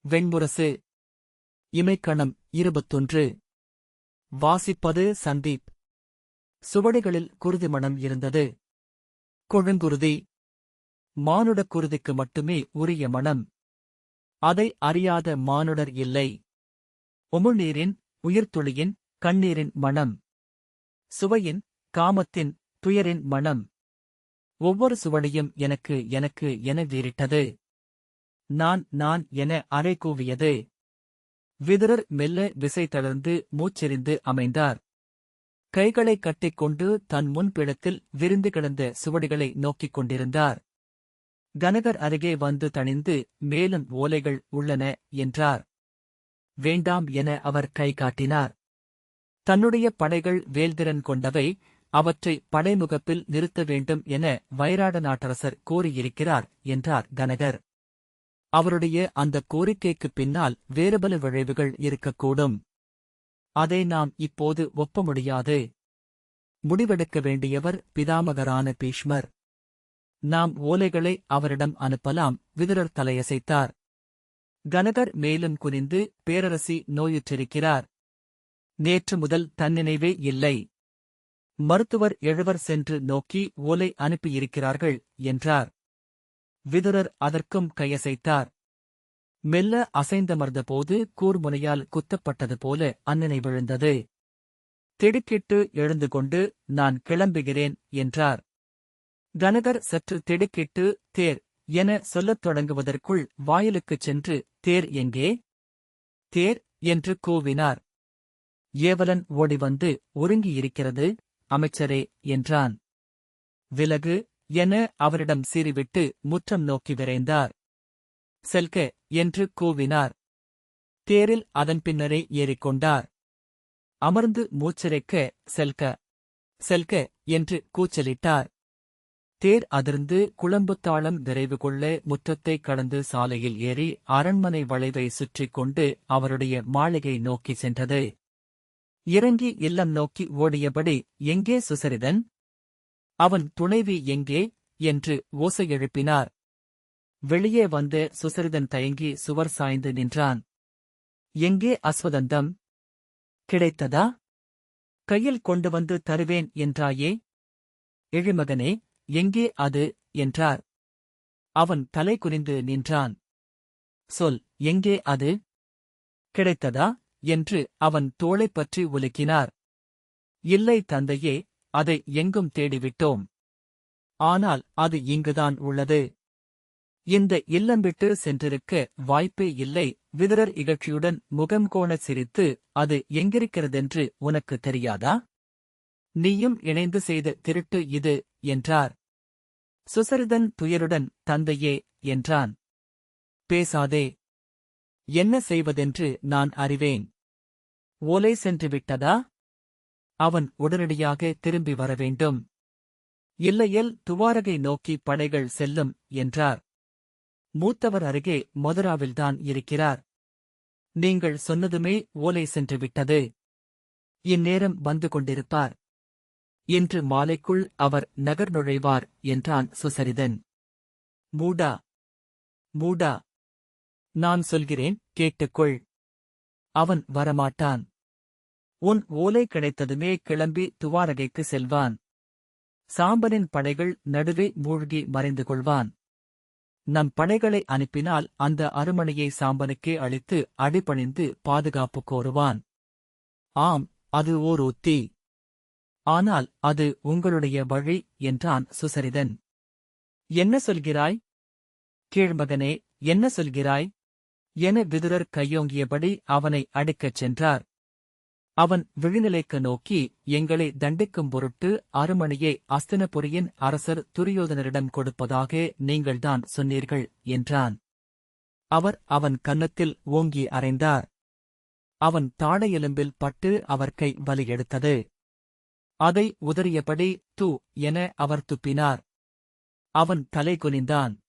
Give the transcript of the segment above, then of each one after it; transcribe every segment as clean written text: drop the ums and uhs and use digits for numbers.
வெண்முரசு. இமைக்கணம் 21. வாசிப்பது சந்தீப். சுவடிகளில் குருதி மணம் இருந்தது. கொழுங்குருதி. மானுடக் குருதிக்கு மட்டுமே உரிய மணம். அதை அறியாத மானுடர் இல்லை. உமிழ்நீரின், உயிர்த்துளியின், கண்ணீரின் மணம். சுவையின், காமத்தின், துயரின் மணம். ஒவ்வொரு சுவடியும் எனக்கு எனக்கு என வீறிட்டது. நான் என அறை கூவியது. விதுரர் மெல்ல விசை தளர்ந்து மூச்செறிந்து அமைந்தார். கைகளைக் கட்டிக்கொண்டு தன் முன்பிடத்தில் விரிந்து கிடந்த சுவடிகளை நோக்கிக் கொண்டிருந்தார். கனகர் அருகே வந்து தணிந்து, மேலும் ஓலைகள் உள்ளன என்றார். வேண்டாம் என அவர் கை காட்டினார். தன்னுடைய படைகள் வேல்திறன் கொண்டவை, அவற்றை படைமுகப்பில் நிறுத்த வேண்டும் என வைராட நாட்டரசர் கோரியிருக்கிறார் என்றார் கனகர். அவருடைய அந்த கோரிக்கைக்குப் பின்னால் வேறுபல விளைவுகள் இருக்கக்கூடும். அதை நாம் இப்போது ஒப்ப முடியாது. முடிவெடுக்க வேண்டியவர் பிதாமகரான பீஷ்மர். நாம் ஓலைகளை அவரிடம் அனுப்பலாம். விதுரர் தலையசைத்தார். கனகர் மேலும் குனிந்து, பேரரசி நோயுற்றிருக்கிறார். நேற்று முதல் தன்னினைவே இல்லை. மருத்துவர் எழுவர் சென்று நோக்கி ஓலை அனுப்பியிருக்கிறார்கள் என்றார். விதுரர் அதற்கும் கையசைத்தார். மெல்ல அசைந்தமர்ந்தபோது கூர்முனையால் குத்தப்பட்டது போல அந்நினை விழுந்தது. திடுக்கிட்டு எழுந்து கொண்டு, நான் கிளம்புகிறேன் என்றார். கனகர் சற்று திடுக்கிட்டு, தேர் என சொல்லத் தொடங்குவதற்குள் வாயிலுக்குச் சென்று, தேர் எங்கே? தேர் என்று கூவினார். ஏவலன் ஓடிவந்து, ஒருங்கியிருக்கிறது அமைச்சரே என்றான். விலகு என அவரிடம் சீறிவிட்டு முற்றம் நோக்கி விரைந்தார். செல்க என்று கூவினார். தேரில் அதன் பின்னரே ஏறிக்கொண்டார். அமர்ந்து மூச்சிறைக்க, செல்க செல்க என்று கூச்சலிட்டார். தேர் அதிர்ந்து குளம்புத்தாளம் விரைவு கொள்ள முற்றத்தைக் கடந்து சாலையில் ஏறி அரண்மனை வளைவை சுற்றிக் கொண்டு அவருடைய மாளிகை நோக்கி சென்றது. இறங்கி இல்லம் நோக்கி ஓடியபடி, எங்கே சுசரிதன்? அவன் துணைவி எங்கே? என்று ஓசை எழுப்பினார். வெளியே வந்த சுசரிதன் தயங்கி சுவர் சாய்ந்து நின்றான். எங்கே அஸ்வதந்தம்? கிடைத்ததா? கையில் கொண்டு வந்து தருவேன் என்றாயே? எழிமகனே, எங்கே அது? என்றார். அவன் தலை குனிந்து நின்றான். சொல், எங்கே அது? கிடைத்ததா? என்று அவன் தோளைப் பற்றி உலுக்கினார். இல்லை தந்தையே, அதை எங்கும் தேடிவிட்டோம். ஆனால் அது இங்குதான் உள்ளது. இந்த இல்லம் விட்டு சென்றிருக்க வாய்ப்பே இல்லை. விதுரர் இகழ்ச்சியுடன் முகம் கோணச் சிரித்து, அது எங்கிருக்கிறதென்று உனக்கு தெரியாதா? நீயும் இணைந்து செய்த திருட்டு இது என்றார். சுசரிதன் துயருடன், தந்தையே என்றான். பேசாதே. என்ன செய்வதென்று நான் அறிவேன். ஓலை சென்று விட்டதா? அவன் உடனடியாக திரும்பி வரவேண்டும். இல்லையேல் துவாரகை நோக்கி படைகள் செல்லும் என்றார். மூத்தவர் அருகே மதுராவில்தான் இருக்கிறார். நீங்கள் சொன்னதுமே ஓலை சென்று விட்டது. இந்நேரம் வந்து கொண்டிருப்பார். இன்று மாலைக்குள் அவர் நகர் நுழைவார் என்றான் சுசரிதன். மூடா மூடா, நான் சொல்கிறேன் கேட்டுக்கொள். அவன் வரமாட்டான். உன் ஓலை கிடைத்ததுமே கிளம்பி துவாரகைக்கு செல்வான். சாம்பனின் படைகள் நடுவே மூழ்கி மறைந்து கொள்வான். நம் படைகளை அனுப்பினால் அந்த அருமனையை சாம்பனுக்கே அளித்து அடிபணிந்து பாதுகாப்பு கோருவான். ஆம், அது ஓர் உத்தி. ஆனால் அது உங்களுடைய வழி என்றான் சுசரிதன். என்ன சொல்கிறாய்? கீழ்மகனே, என்ன சொல்கிறாய்? என விதுரர் கையோங்கியபடி அவனை அடிக்கச் சென்றார். அவன் விழிநிலைக்க நோக்கி, எங்களை தண்டிக்கும் பொருட்டு அருமணியை அஸ்தினபுரியின் அரசர் துரியோதனரிடம் கொடுப்பதாக நீங்கள்தான் சொன்னீர்கள் என்றான். அவர் அவன் கன்னத்தில் ஓங்கி அறைந்தார். அவன் தாடை எலும்பில் பட்டு அவர் கை வலி எடுத்தது. அதை உதறியபடி தூ என அவர் துப்பினார். அவன் தலை குனிந்தான்.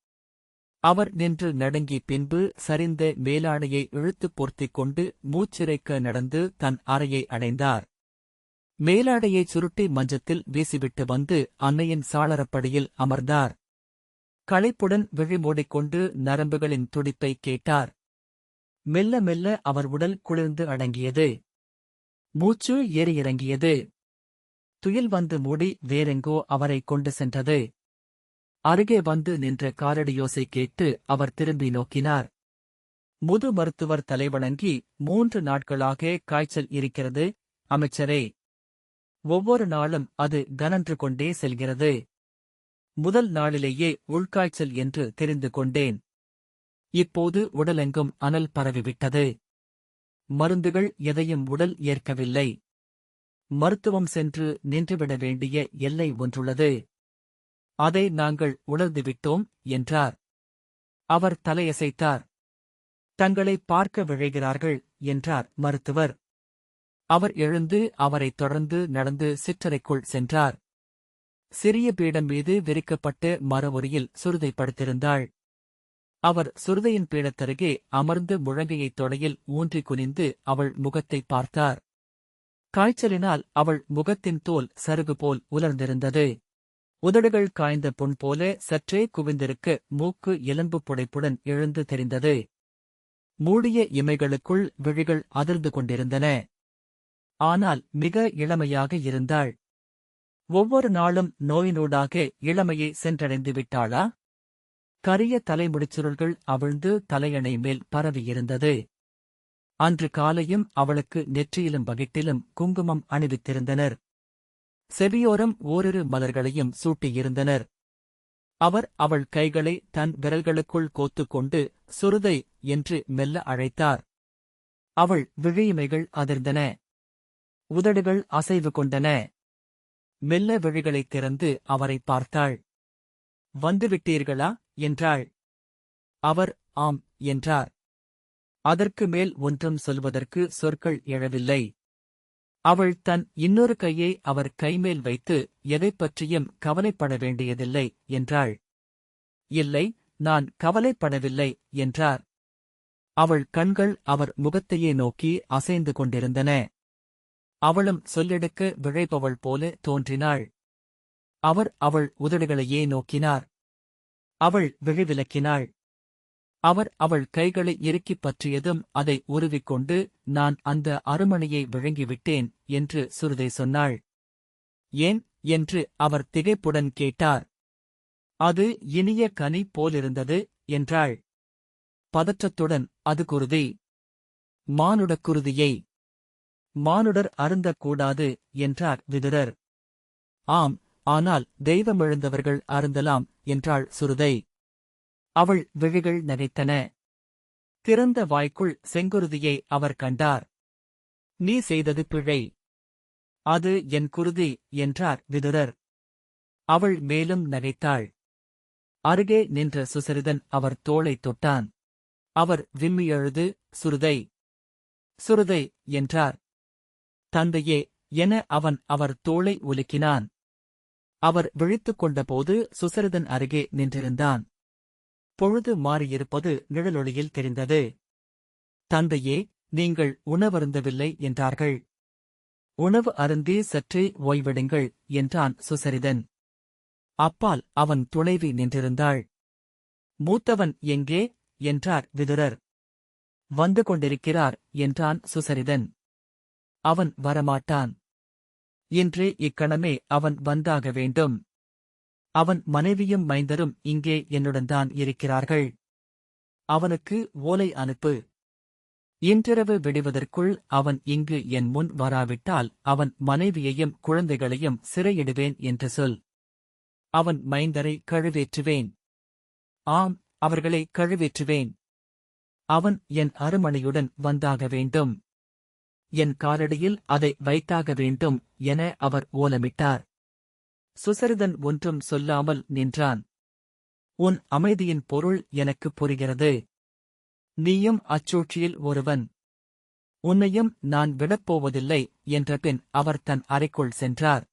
அவர் நின்று நடுங்கி பின்பு சரிந்த மேலாடையை இழுத்துப் போர்த்திக் கொண்டு மூச்சிறைக்க நடந்து தன் அறையை அடைந்தார். மேலாடையைச் சுருட்டி மஞ்சத்தில் வீசிவிட்டு வந்து அன்னையின் சாளரப்படியில் அமர்ந்தார். களைப்புடன் விழி மூடிக்கொண்டு நரம்புகளின் துடிப்பை கேட்டார். மெல்ல மெல்ல அவர் உடல் குளிர்ந்து அடங்கியது. மூச்சு ஏறி இறங்கியது. துயில் வந்து மூடி வேறெங்கோ அவரை கொண்டு சென்றது. அருகே வந்து நின்ற காலடியோசை கேட்டு அவர் திரும்பி நோக்கினார். முது மருத்துவர் தலைவணங்கி 3 நாட்களாக காய்ச்சல் இருக்கிறது, அமைச்சரே. ஒவ்வொரு நாளும் அது கனன்று கொண்டே செல்கிறது. முதல் நாளிலேயே உள்காய்ச்சல் என்று தெரிந்து கொண்டேன். இப்போது உடலெங்கும் அனல் பரவிவிட்டது. மருந்துகள் எதையும் உடல் ஏற்கவில்லை. மருத்துவம் சென்று நின்றுவிட வேண்டிய எல்லை ஒன்றுள்ளது. அதை நாங்கள் உணர்ந்துவிட்டோம் என்றார். அவர் தலையசைத்தார். தங்களை பார்க்க விழைகிறார்கள் என்றார் மருத்துவர். அவர் எழுந்து அவரைத் தொடர்ந்து நடந்து சிற்றறைக்குள் சென்றார். சிறிய பீடம் மீது விரிக்கப்பட்ட மரவுரியில் சுருதை படுத்திருந்தாள். அவர் சுருதையின் பீடத்தருகே அமர்ந்து முழங்கையைத் தொடையில் ஊன்றி குனிந்து அவள் முகத்தை பார்த்தார். காய்ச்சலினால் அவள் முகத்தின் தோல் சருகு போல் உலர்ந்திருந்தது. உதடுகள் காய்ந்த புண் போல சற்றே குவிந்திருக்க மூக்கு எலும்பு புடைப்புடன் எழுந்து தெரிந்தது. மூடிய இமைகளுக்குள் விழிகள் அதிர்ந்து கொண்டிருந்தன. ஆனால் மிக இளமையாக இருந்தாள். ஒவ்வொரு நாளும் நோயினூடாக இளமையை சென்றடைந்து விட்டாளா? கரிய தலைமுடிச்சுருள்கள் அவிழ்ந்து தலையணை மேல் பரவியிருந்தது. அன்று காலையும் அவளுக்கு நெற்றியிலும் வகிட்டிலும் குங்குமம் அணிவித்திருந்தனர். செவியோரம் ஓரிரு மலர்களையும் சூட்டியிருந்தனர். அவர் அவள் கைகளை தன் விரல்களுக்குள் கோத்துக்கொண்டு சுருதை என்று மெல்ல அழைத்தார். அவள் விழியிமைகள் அதிர்ந்தன. உதடுகள் அசைவு கொண்டன. மெல்ல விழிகளைத் திறந்து அவரை பார்த்தாள். வந்துவிட்டீர்களா என்றாள். அவர் ஆம் என்றார். அதற்கு மேல் ஒன்றும் சொல்வதற்கு சொற்கள் எழவில்லை. அவள் தன் இன்னொரு கையை அவர் கைமேல் வைத்து எதைப் பற்றியும் கவலைப்பட வேண்டியதில்லை என்றாள். இல்லை, நான் கவலைப்படவில்லை என்றார். அவள் கண்கள் அவர் முகத்தையே நோக்கி அசைந்து கொண்டிருந்தன. அவளும் சொல்லெடுக்க விழைப்பவள் போல தோன்றினாள். அவர் அவள் உதடுகளையே நோக்கினார். அவள் விழிவிலக்கினாள். அவர் அவள் கைகளை இறுக்கிப் பற்றியதும் அதை உருவிக்கொண்டு நான் அந்த அருமணியை விழுங்கிவிட்டேன் என்று சுருதை சொன்னாள். ஏன் என்று அவர் திகைப்புடன் கேட்டார். அது இனிய கனி போலிருந்தது என்றாள். பதற்றத்துடன் அது குருதி. மானுடக் குருதியை. மானுடர் அருந்தக்கூடாது என்றார் விதுரர். ஆம், ஆனால் தெய்வமிழந்தவர்கள் அருந்தலாம் என்றாள் சுருதை. அவள் விழிகள் நகைத்தன. திறந்த வாய்க்குள் செங்குருதியை அவர் கண்டார். நீ செய்தது பிழை. அது என் குருதி என்றார் விதுரர். அவள் மேலும் நகைத்தாள். அருகே நின்ற சுசரிதன் அவர் தோளைத் தொட்டான். அவர் விம்மியழுது சுருதை, சுருதை என்றார். தந்தையே என அவன் அவர் தோளை உலுக்கினான். அவர் விழித்துக் கொண்டபோது சுசரிதன் அருகே நின்றிருந்தான். பொழுது மாறியிருப்பது நிழலொளியில் தெரிந்தது. தந்தையே, நீங்கள் உணவருந்தவில்லை என்றார்கள். உணவு அருந்தி சற்றே ஓய்விடுங்கள் என்றான் சுசரிதன். அப்பால் அவன் துணைவி நின்றிருந்தாள். மூத்தவன் எங்கே என்றார் விதுரர். வந்து கொண்டிருக்கிறார் என்றான் சுசரிதன். அவன் வரமாட்டான். இன்று இக்கணமே அவன் வந்தாக வேண்டும். அவன் மனைவியும் மைந்தரும் இங்கே என்னுடன்தான் இருக்கிறார்கள். அவனுக்கு ஓலை அனுப்பு. இன்றிரவு விடுவதற்குள் அவன் இங்கு என் முன் வராவிட்டால் அவன் மனைவியையும் குழந்தைகளையும் சிறையிடுவேன் என்று சொல். அவன் மைந்தரை கழுவேற்றுவேன். ஆம், அவர்களை கழுவேற்றுவேன். அவன் என் அருமணியுடன் வந்தாக வேண்டும். என் காலடியில் அதை வைத்தாக வேண்டும் என அவர் ஓலமிட்டார். சுசரிதன் ஒன்றும் சொல்லாமல் நின்றான். உன் அமைதியின் பொருள் எனக்குப் புரிகிறது. நீயும் அச்சூழ்ச்சியில் ஒருவன். உன்னையும் நான் விடப்போவதில்லை என்றபின் அவர் தன் அறைக்குள் சென்றார்.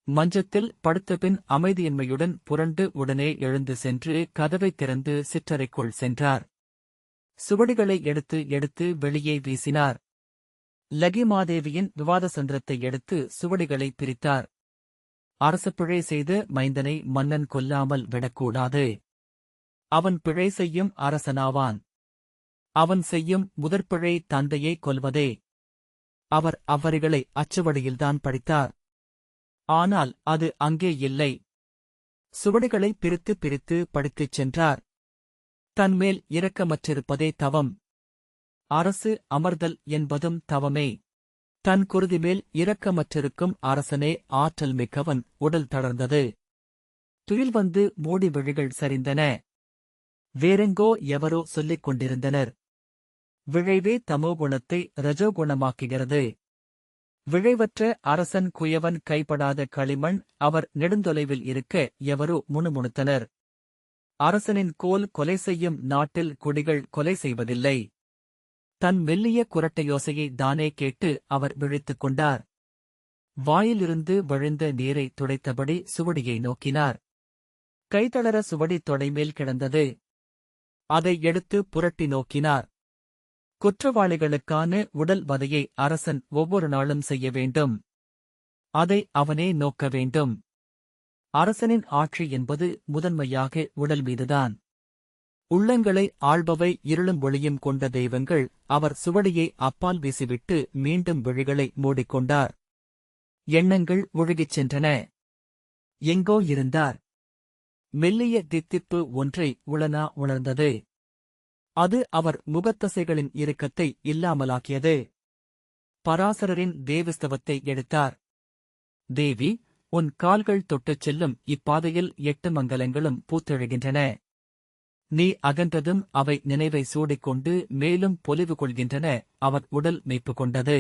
மஞ்சத்தில் படுத்தபின் அமைதியின்மையுடன் புரண்டு உடனே எழுந்து சென்று கதவைத் திறந்து சிற்றறைக்குள் சென்றார். சுவடிகளை எடுத்து எடுத்து வெளியே வீசினார். லகிமாதேவியின் விவாத சந்திரத்தை எடுத்து சுவடிகளை பிரித்தார். அரசப்பிழை செய்த மைந்தனை மன்னன் கொல்லாமல் விடக்கூடாது. அவன் பிழை செய்யும் அரசனாவான். அவன் செய்யும் முதற்பிழை தந்தையை கொல்வதே. அவர் அவ்வரிகளை அச்சுவடியில்தான் படித்தார். ஆனால் அது அங்கே இல்லை. சுவடிகளை பிரித்து பிரித்து படித்துச் சென்றார். தன்மேல் இரக்கமற்றிருப்பதே தவம். அரசு அமர்தல் என்பதும் தவமே. தன் குருதிமேல் இரக்கமற்றிருக்கும் அரசனே ஆற்றல் மிக்கவன். உடல் தளர்ந்தது. துயில் வந்து மூடி விழிகள் சரிந்தன. வேறெங்கோ எவரோ சொல்லிக் கொண்டிருந்தனர். விழைவே தமோகுணத்தை ரஜோகுணமாக்குகிறது. விழைவற்ற அரசன் குயவன் கைப்படாத களிமண். அவர் நெடுந்தொலைவில் இருக்க எவரோ முணுமுணுத்தனர். அரசனின் கோல் கொலை செய்யும் நாட்டில் குடிகள் கொலை செய்வதில்லை. தன் மெல்லிய குரட்டையோசையை தானே கேட்டு அவர் விழித்துக் கொண்டார். வாயிலிருந்து வழிந்த நீரை துடைத்தபடி சுவடியை நோக்கினார். கைதளர சுவடி தொடைமேல் கிடந்தது. அதை எடுத்து புரட்டி நோக்கினார். குற்றவாளிகளுக்கான உடல் வதையை அரசன் ஒவ்வொரு நாளும் செய்ய வேண்டும். அதை அவனே நோக்க வேண்டும். அரசனின் ஆட்சி என்பது முதன்மையாக உடல் மீதுதான். உள்ளங்களை ஆள்பவை இருளும் ஒளியும் கொண்ட தெய்வங்கள். அவர் சுவடியை அப்பால் வீசிவிட்டு மீண்டும் விழிகளை மூடிக்கொண்டார். எண்ணங்கள் ஒழுகிச் சென்றன. எங்கோ இருந்தார். மெல்லிய தித்திப்பு ஒன்றை உளனா உணர்ந்தது. அது அவர் முகத்தசைகளின் இறுக்கத்தை இல்லாமலாக்கியது. பராசரரின் தேவிஸ்தவத்தை எடுத்தார். தேவி, உன் கால்கள் தொட்டுச் செல்லும் இப்பாதையில் 8 மங்கலங்களும் பூத்தெழுகின்றன. நீ அகன்றதும் அவை நினைவை சூடிக்கொண்டு மேலும் பொலிவு கொள்கின்றன. அவர் உடல் மெய்ப்பு கொண்டது.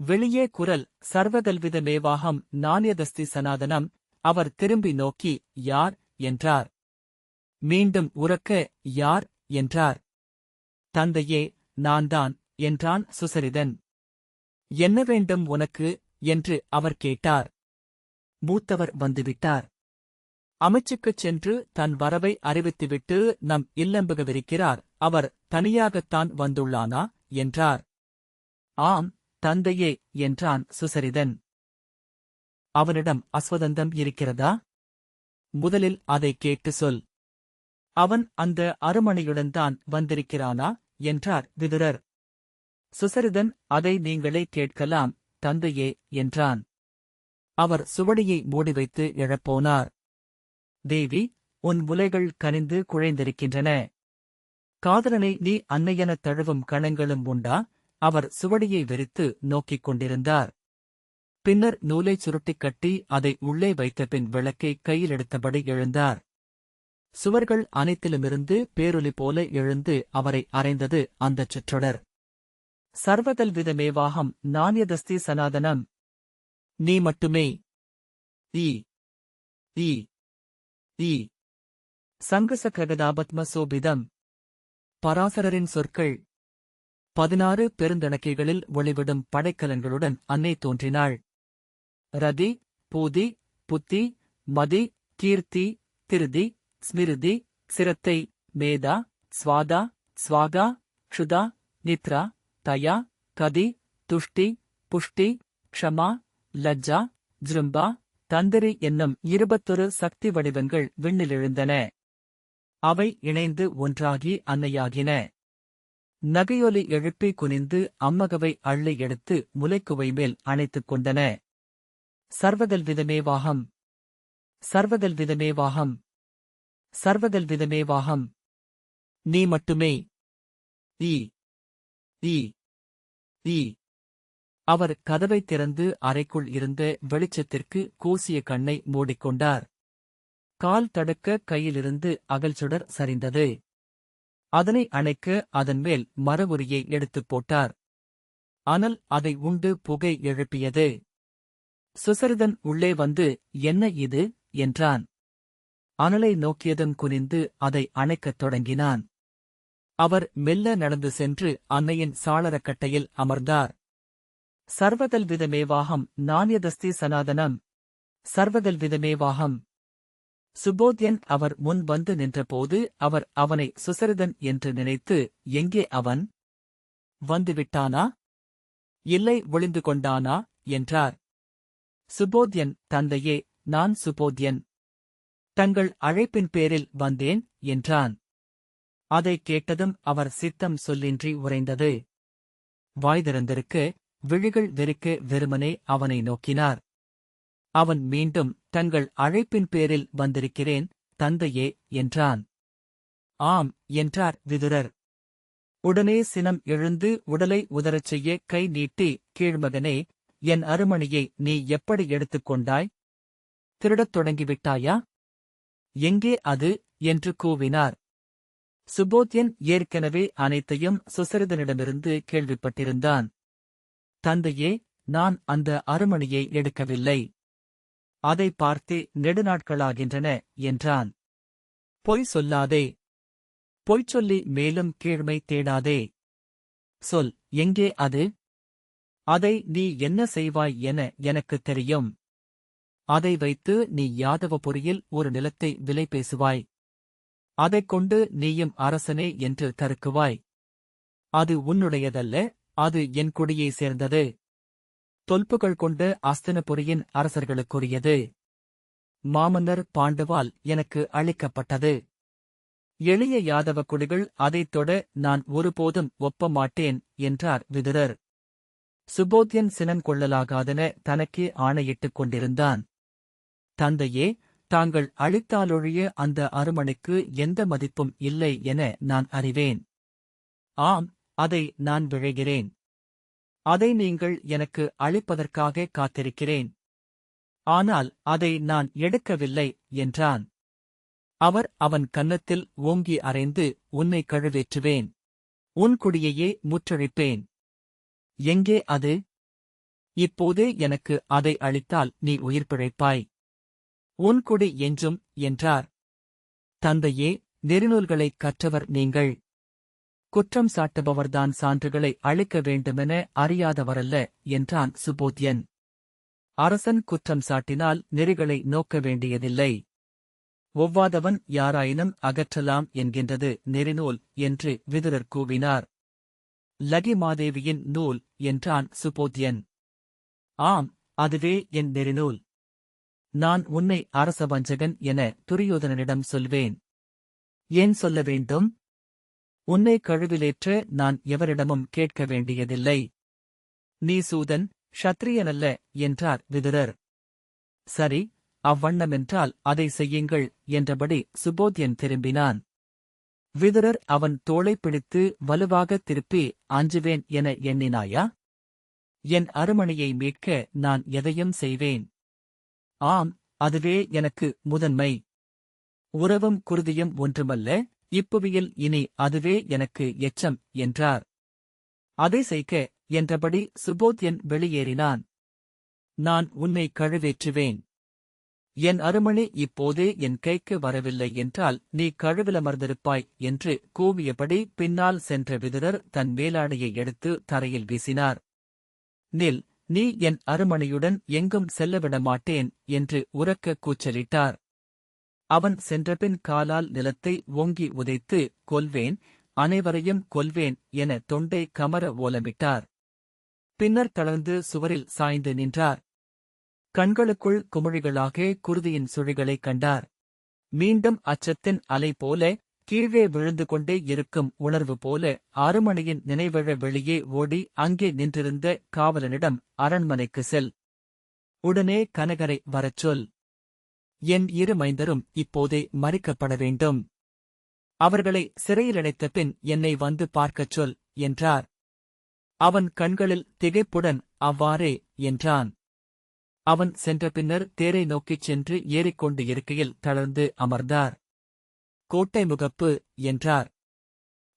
வெளியே குரல், சர்வகல்விதமேவாகம் நானியதஸ்தி சனாதனம். அவர் திரும்பி நோக்கி, யார் என்றார். மீண்டும் உரக்க, யார் என்றார். தந்தையே, நான்தான் என்றான் சுசரிதன். என்ன வேண்டும் உனக்கு என்று அவர் கேட்டார். மூத்தவர் வந்துவிட்டார். அமைச்சுக்குச் சென்று தன் வரவை அறிவித்துவிட்டு நம் இல்லம்புகவிருக்கிறார். அவர் தனியாகத்தான் வந்துள்ளானா என்றார். ஆம் தந்தையே என்றான் சுசரிதன். அவனிடம் அஸ்வதந்தம் இருக்கிறதா? முதலில் அதை கேட்டு சொல். அவன் அந்த அருமணியுடன் தான் வந்திருக்கிறானா என்றார் விதுரர். சுசரிதன், அதை நீங்களே கேட்கலாம் தந்தையே என்றான். அவர் சுவடியை மூடிவைத்து எழப்போனார். தேவி, உன் முலைகள் கனிந்து குழைந்திருக்கின்றன. காதலனை நீ அன்னையெனத் தழுவும் கணங்களும் உண்டா? அவர் சுவடியை வெறித்து நோக்கிக் கொண்டிருந்தார். பின்னர் நூலைச் சுருட்டிக் கட்டி அதை உள்ளே வைத்தபின் விளக்கை கையில் எடுத்தபடி எழுந்தார். சுவர்கள் அனைத்திலுமிருந்து பேரொலி போல எழுந்து அவரை அறைந்தது அந்தச் சொற்றொடர். சர்வகல்விதமேவாகம் நானியதஸ்தி சனாதனம். நீ மட்டுமே. ஈ ஈ ஈ சங்கசகரதாபத்ம சோபிதம். பராசரரின் சொற்கள். 16 பெருந்தணக்கைகளில் ஒளிவிடும் படைக்கலன்களுடன் அன்னை தோன்றினாள். ரதி, பூதி, புத்தி, மதி, கீர்த்தி, திருதி, ஸ்மிருதி, சிரத்தை, மேதா, ஸ்வாதா, ஸ்வாகா, க்ஷுதா, நித்ரா, தயா, கதி, துஷ்டி, புஷ்டி, க்ஷமா, லஜ்ஜா, ஜ்ரும்பா, தந்திரி என்னும் 21 சக்தி வடிவங்கள் விண்ணிலெழுந்தன. அவை இணைந்து ஒன்றாகி அன்னையாகின. நகையொலி எழுப்பி குனிந்து அம்மகவை அள்ளி எடுத்து முலைக்குவை மேல் அணைத்துக் கொண்டன. சர்வகல்விதமேவாகம், சர்வகல்விதமேவாகம், சர்வகல்விதமேவாகம். நீ மட்டுமே. ஈ ஈ ஈ அவர் கதவைத் திறந்து அறைக்குள் இருந்த வெளிச்சத்திற்கு கூசிய கண்ணை மூடிக்கொண்டார். கால் தடுக்க கையிலிருந்து அகல்சுடர் சரிந்தது. அதனை அணைக்க அதன் மேல் மரவுரியை எடுத்துப் போட்டார். அனல் அதை உண்டு புகை எழுப்பியது. சுசரிதன் உள்ளே வந்து, என்ன இது என்றான். அனலை நோக்கியதும் குனிந்து அதை அணைக்கத் தொடங்கினான். அவர் மெல்ல நடந்து சென்று அன்னையின் சாளரக்கட்டையில் அமர்ந்தார். சர்வகல்விதமேவாகம் நானியதஸ்தி சனாதனம். சர்வகல்விதமேவாகம். சுபோத்யன் அவர் முன் வந்து நின்றபோது அவர் அவனை சுசரிதன் என்று நினைத்து, எங்கே அவன்? வந்துவிட்டானா? இல்லை, ஒளிந்து கொண்டானா என்றார். சுபோத்யன், தந்தையே, நான் சுபோத்யன். தங்கள் அழைப்பின் பேரில் வந்தேன் என்றான். அதைக் கேட்டதும் அவர் சித்தம் சொல்லின்றி உறைந்தது. வாய் திறந்திருக்க, விழிகள் வெறிக்க வெறுமனே அவனை நோக்கினார். அவன் மீண்டும், தங்கள் அழைப்பின் பேரில் வந்திருக்கிறேன், தந்தையே, என்றான். ஆம், என்றார் விதுரர். உடனே சினம் எழுந்து உடலை உதறச் செய்ய கை நீட்டி, கீழ்மகனே, என் அருமணியை நீ எப்படி எடுத்துக்கொண்டாய்? திருடத் தொடங்கிவிட்டாயா? எங்கே அது? என்று கூவினார். சுபோத்யன் ஏற்கனவே அனைத்தையும் சுசரிதனிடமிருந்து கேள்விப்பட்டிருந்தான். தந்தையே, நான் அந்த அருமணியை எடுக்கவில்லை. அதை பார்த்தே நெடுநாட்களாகின்றன, என்றான். பொய் சொல்லாதே. பொய் சொல்லி மேலும் கீழ்மை தேடாதே. சொல், எங்கே அது? அதை நீ என்ன செய்வாய் என எனக்குத் தெரியும். அதை வைத்து நீ யாதவபுரியில் ஒரு நிலத்தை விலை பேசுவாய். அதைக் கொண்டு நீயும் அரசனே என்று தருக்குவாய். அது உன்னுடையதல்ல, அது என் குடியை சேர்ந்தது. தொல்புகள் கொண்ட அஸ்தினபுரியின் அரசர்களுக்குரியது. மாமன்னர் பாண்டவால் எனக்கு அளிக்கப்பட்டது. எளிய யாதவ குடிகள் அதைத் தொட நான் ஒருபோதும் ஒப்ப மாட்டேன், என்றார் விதுரர். சுபோத்யன் சினங்கொள்ளலாகாதென தனக்கே ஆணையிட்டுக் கொண்டிருந்தான். தந்தையே, தாங்கள் அளித்தாலொழிய அந்த அருமணிக்கு எந்த மதிப்பும் இல்லை என நான் அறிவேன். ஆம், அதை நான் விழைகிறேன். அதை நீங்கள் எனக்கு அளிப்பதற்காக காத்திருக்கிறேன். ஆனால் அதை நான் எடுக்கவில்லை, என்றான். அவர் அவன் கன்னத்தில் ஓங்கி அறைந்து, உன்னை கழுவேற்றுவேன். உன் குடியையே முற்றழிப்பேன். எங்கே அது? இப்போதே எனக்கு அதை அளித்தால் நீ உயிர் பிழைப்பாய். உன் குடி என்றும், என்றார். தந்தையே, நெறிநூல்களைக் கற்றவர் நீங்கள். குற்றம் சாட்டுபவர்தான் சான்றுகளை அளிக்க வேண்டுமென அறியாதவரல்ல, என்றான் சுபோத்யன். அரசன் குற்றம் சாட்டினால் நெறிகளை நோக்க வேண்டியதில்லை. ஒவ்வாதவன் யாராயினும் அகற்றலாம் என்கின்றது நெறிநூல், என்று விதுரர் கூவினார். லகிமாதேவியின் நூல், என்றான் சுபோத்யன். ஆம், அதுவே என் நெறிநூல். நான் உன்னை அரச வஞ்சகன் என துரியோதனனிடம் சொல்வேன். ஏன் சொல்ல வேண்டும்? உன்னை கழுவிலேற்ற நான் எவரிடமும் கேட்க வேண்டியதில்லை. நீ சூதன், க்ஷத்ரியனல்ல, என்றார் விதுரர். சரி, அவ்வண்ணமென்றால் அதை செய்யுங்கள், என்றபடி சுபோத்யன் திரும்பினான். விதுரர் அவன் தோளைப் பிடித்து வலுவாகத் திருப்பி, அஞ்சுவேன் என எண்ணினாயா? என் அருமணியை மீட்க நான் எதையும் செய்வேன். ஆம், அதுவே எனக்கு முதன்மை. உறவும் குருதியும் ஒன்றுமல்ல, இப்புவியில் இனி அதுவே எனக்கு எச்சம், என்றார். அதை செய்க, என்றபடி சுபோத்யன் வெளியேறினான். நான் உன்னை கழுவேற்றுவேன். என் அருமணி இப்போதே என் கைக்கு வரவில்லை என்றால் நீ கழுவிலமர்ந்திருப்பாய், என்று கூவியபடி பின்னால் சென்ற விதுரர் தன் மேலாடையை எடுத்து தரையில் வீசினார். நில், நீ என் அருமணியுடன் எங்கும் செல்லவிட மாட்டேன், என்று உரக்க கூச்சலிட்டார். அவன் சென்றபின் காலால் நிலத்தை ஓங்கி உதைத்து, கொல்வேன், அனைவரையும் கொல்வேன் என தொண்டை கமர ஓலமிட்டார். பின்னர் தளர்ந்து சுவரில் சாய்ந்து நின்றார். கண்களுக்குள் குமிழிகளாக குருதியின் சுழிகளைக் கண்டார். மீண்டும் அச்சத்தின் அலை போல, கீழே விழுந்து கொண்டே இருக்கும் உணர்வு போல அருமணியின் நினைவழ வெளியே ஓடி அங்கே நின்றிருந்த காவலனிடம், அரண்மனைக்கு செல். உடனே கனகரை வரச் சொல். என் இரு மைந்தரும் இப்போதே மறிக்கப்பட வேண்டும். அவர்களை சிறையிலடைத்த பின் என்னை வந்து பார்க்கச் சொல், என்றார். அவன் கண்களில் திகைப்புடன், அவ்வாறே, என்றான். அவன் சென்ற பின்னர் தேரை நோக்கிச் சென்று ஏறிக்கொண்டு இருக்கையில் தளர்ந்து அமர்ந்தார். கோட்டை முகப்பு, என்றார்.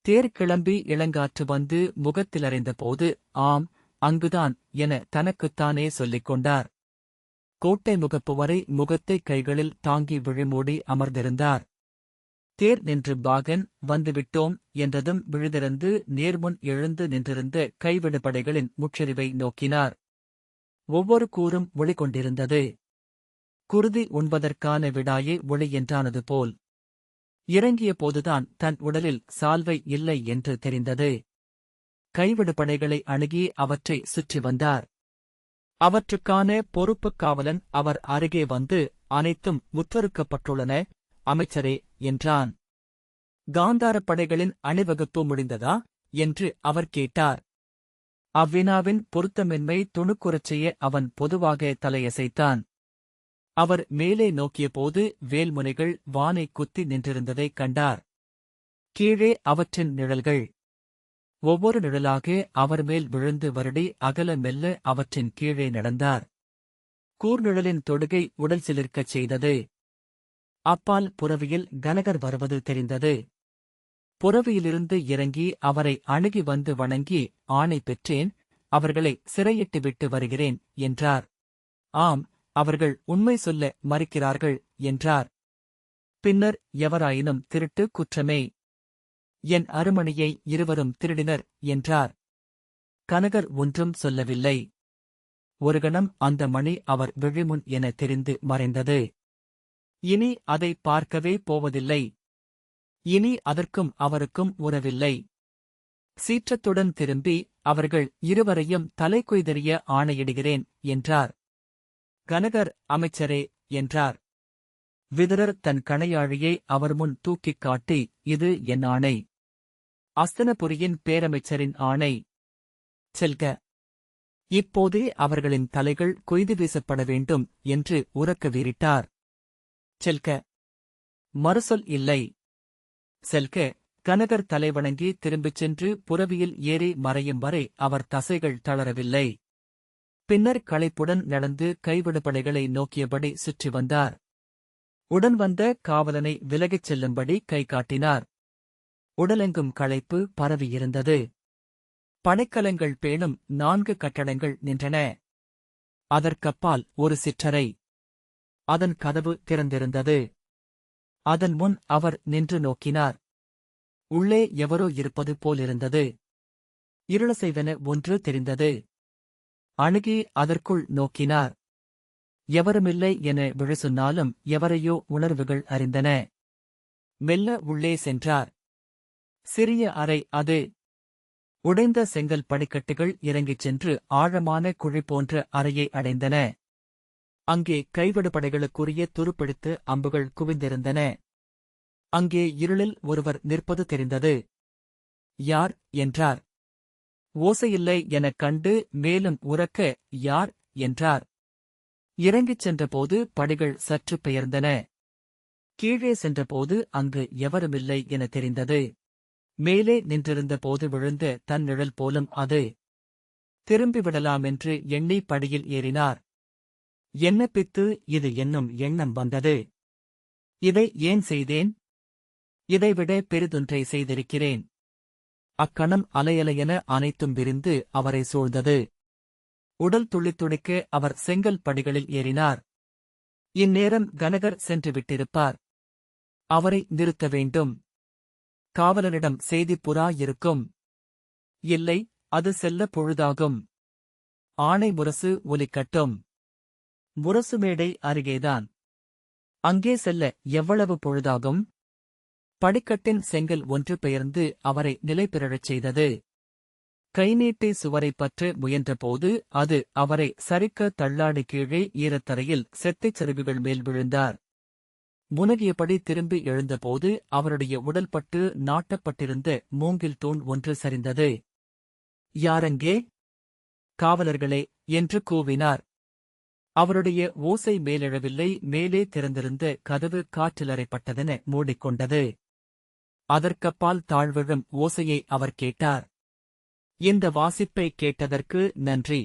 தேர் கிளம்பி இளங்காற்று வந்து முகத்திலறைந்தபோது, ஆம், அங்குதான் என தனக்குத்தானே சொல்லிக் கொண்டார். கோட்டை முகப்பு வரை முகத்தை கைகளில் தாங்கி விழிமூடி அமர்ந்திருந்தார். தேர் நின்று பாகன், வந்துவிட்டோம் என்றதும் விழுதிறந்து நேர்முன் எழுந்து நின்றிருந்த கைவிடுபடைகளின் முற்றறிவை நோக்கினார். ஒவ்வொரு கூரும் ஒளி கொண்டிருந்தது. குருதி உண்பதற்கான விடாயே ஒளி என்றானது போல். இறங்கிய போதுதான் தன் உடலில் சால்வை இல்லை என்று தெரிந்தது. கைவிடுபடைகளை அணுகி அவற்றை சுற்றி வந்தார். அவற்றுக்கான பொறுப்புக் காவலன் அவர் அருகே வந்து, அனைத்தும் முற்றறுக்கப்பட்டுள்ளன, அமைச்சரே, என்றான். காந்தாரப் படைகளின் அணிவகுப்பு முடிந்ததா என்று அவர் கேட்டார். அவ்வினாவின் பொருத்தமின்மை துணுக்குறச் செய்ய அவன் பொதுவாக தலையசைத்தான். அவர் மேலே நோக்கியபோது வேல்முனைகள் வானை குத்தி நின்றிருந்ததைக் கண்டார். கீழே அவற்றின் நிழல்கள். ஒவ்வொரு நிழலாக அவர் மேல் விழுந்து வருடி அகல மெல்ல அவற்றின் கீழே நடந்தார். கூர்நிழலின் தொடுகை உடல் சிலிர்க்கச் செய்தது. அப்பால் புரவியில் கனகர் வருவது தெரிந்தது. புரவியிலிருந்து இறங்கி அவரை அணுகி வந்து வணங்கி, ஆணை பெற்றேன், அவர்களை சிறையிட்டுவிட்டு வருகிறேன் என்றார். ஆம், அவர்கள் உண்மை சொல்ல மறுக்கிறார்கள் என்றார். பின்னர், எவராயினும் திருட்டு குற்றமே. என் அருமணியை இருவரும் திருடினர் என்றார். கனகர் ஒன்றும் சொல்லவில்லை. ஒரு கணம் அந்த மணி அவர் விழிமுன் என தெரிந்து மறைந்தது. இனி அதை பார்க்கவே போவதில்லை. இனி அதற்கும் அவருக்கும் உறவில்லை. சீற்றத்துடன் திரும்பி, அவர்கள் இருவரையும் தலைக்குய்தெறிய ஆணையிடுகிறேன் என்றார். கனகர், அமைச்சரே என்றார். விதுரர் தன் கணையாழியை அவர் முன் தூக்கிக் காட்டி, இது என் ஆணை. அஸ்தனபுரியின் பேரமைச்சரின் ஆணை. செல்க. இப்போதே அவர்களின் தலைகள் கொய்து வீசப்பட வேண்டும் என்று உரக்க வீறிட்டார். செல்க. மறுசொல் இல்லை. செல்க. கனகர் தலைவணங்கி திரும்பிச் சென்று புரவியில் ஏறி மறையும் வரை அவர் தசைகள் தளரவில்லை. பின்னர் களைப்புடன் நடந்து கைவிடுபடைகளை நோக்கியபடி சுற்றி வந்தார். உடன் வந்த காவலனை விலகிச் செல்லும்படி கை காட்டினார். உடலெங்கும் களைப்பு பரவியிருந்தது. படைக்கலங்கள் பேணும் 4 கட்டடங்கள் நின்றன. அதற்கப்பால் ஒரு சிற்றறை. அதன் கதவு திறந்திருந்தது. அதன் முன் அவர் நின்று நோக்கினார். உள்ளே எவரோ இருப்பது போலிருந்தது. இருளசைவென ஒன்று தெரிந்தது. அணுகி அதற்குள் நோக்கினார். எவருமில்லை என விழசொன்னாலும் எவரையோ உணர்வுகள் அறிந்தன. மெல்ல உள்ளே சென்றார். சிறிய அறை அது. உடைந்த செங்கல் படிக்கட்டுகள் இறங்கிச் சென்று ஆழமான குழி போன்ற அறையை அடைந்தன. அங்கே கைவிடுபடைகளுக்குரிய துருப்பிடித்து அம்புகள் குவிந்திருந்தன. அங்கே இருளில் ஒருவர் நிற்பது தெரிந்தது. யார் என்றார். ஓசையில்லை எனக் கண்டு மேலும் உரக்க, யார் என்றார். இறங்கிச் சென்றபோது படிகள் சற்று பெயர்ந்தன. கீழே சென்றபோது அங்கு எவருமில்லை என தெரிந்தது. மேலே நின்றிருந்த போது விழுந்த தன் நிழல் போலும் அது. திரும்பிவிடலாமென்று எண்ணி படியில் ஏறினார். என்ன பித்து இது என்னும் எண்ணம் வந்தது. இதை ஏன் செய்தேன்? இதைவிட பெரிதொன்றை செய்திருக்கிறேன். அக்கணம் அலையலையென அனைத்தும் விரிந்து அவரை சூழ்ந்தது. உடல் துள்ளித்துடிக்க அவர் செங்கல் படிகளில் ஏறினார். இந்நேரம் கனகர் சென்று விட்டிருப்பார். அவரை நிறுத்த வேண்டும். காவலரிடம் செய்தி புறா இருக்கும். இல்லை, அது செல்ல பொழுதாகும். ஆணை முரசு ஒலிக்கட்டும். முரசு மேடை அருகேதான். அங்கே செல்ல எவ்வளவு பொழுதாகும்? படிக்கட்டின் செங்கல் ஒன்று பெயர்ந்து அவரை நிலைபெறச் செய்தது. கைநீட்டி சுவரைப் பற்ற முயன்றபோது அது அவரை சரிக்க தள்ளாடி கீழே ஈரத்தரையில் செத்தைச் சரிவுகள் மேல் விழுந்தார். முனகியபடி திரும்பி எழுந்தபோது அவருடைய உடல் பட்டு நாட்டப்பட்டிருந்த மூங்கில் தூண் ஒன்று சரிந்தது. யாரங்கே? காவலர்களே என்று கூவினார். அவருடைய ஓசை மேலெழவில்லை. மேலே திறந்திருந்த கதவு காற்றிலறைப்பட்டதென மூடிக்கொண்டது. அதற்கப்பால் தாழ்விழும் ஓசையை அவர் கேட்டார். இந்த வாசிப்பை கேட்டதற்கு நன்றி.